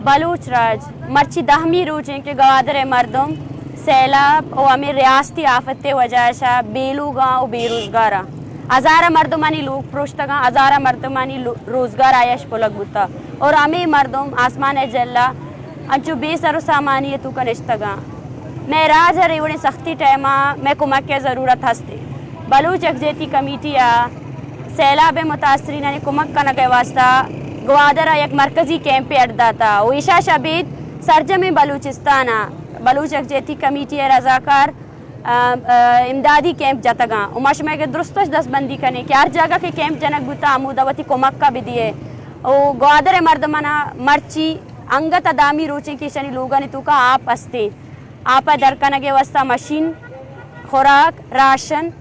बलूच राज मर्ची दहमी रूचें के गवादर मर्दम सैलाब और हमें रियासती आफत वजह शा बेलूगा और बेरोजगारा हज़ारा मर्दमानी लोग प्रोश्तगा हज़ारा मर्दमानी रोजगार आयश पुलक बुता और हमें मर्दम आसमान जल्ला अंचु बेसर सामानी तू का निश्तगा मैं राज रेवड़े सख्ती टैमा मैं कुमक के ज़रूरत हस्ते बलूच यकजहती कमेटिया सैलाब मुतासरीन ने कुमक का नगे वास्ता गवादरा एक मरकज़ी कैंप पे अड्डा था ईशा शबीद सरजम बलूचिस्ताना बलूच यकजहती कमेटी रजाकार इमदादी कैंप जतगा उमश में के दुरुस्तश दस्तबंदी करने की हर जगह के कैंप जनक बुता आमूदावती कोमक का भी दिए ओ ग्वादर मर्दमना मर्ची अंगत अदामी रोचे की शनि लोगा ने तू का आप हस्ते आप दरकनगे वस्ता मशीन खुराक राशन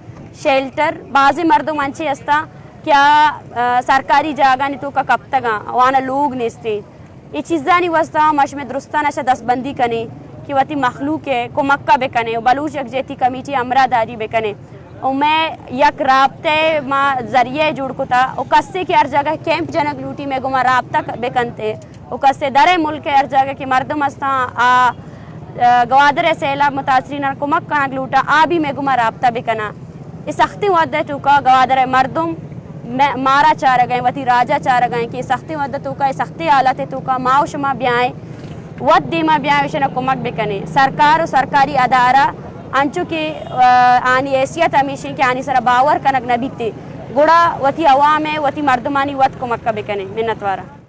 शेल्टर बाजी मर्दों मंचे हस्ता क्या सरकारी जागा ने तो का कब तक वाना लोग नेस्ते ये चीज़ा नहीं वस्ता मश में दुरुस्ताना से दस्तबंदी कने कि वती मखलूक है को मक्का बेकने बलूच यकजहती कमेटी अमरादारी बेकने और मैं यक राबते माँ जरिए जुड़ को था और कस्से की हर जगह कैंप जनक लूटी में गुमा राबता बेकनते और कस्से दरे मुल्क के हर जगह के मर्दम हस्ता गवादर सैलाब मुतासरीन को मक्का लूटा आ भी में गुमा राबता बेकना इस सख्ती वद टूका गवादर मर्दम मारा चार गए वती राजा चार गए कि सख्ती वद टूका सख्ती हालत टूका माओ शुमा ब्याए वत दीमा ब्याह विषय कुमक बेकने सरकार और सरकारी अदारा अंचु के आनी हैसियत हमेशा के आनी सरा बावर कनक न बीते गुड़ा वती अवाम है वती मर्दमानी वत कुमक बेकने मिन्नतवारा।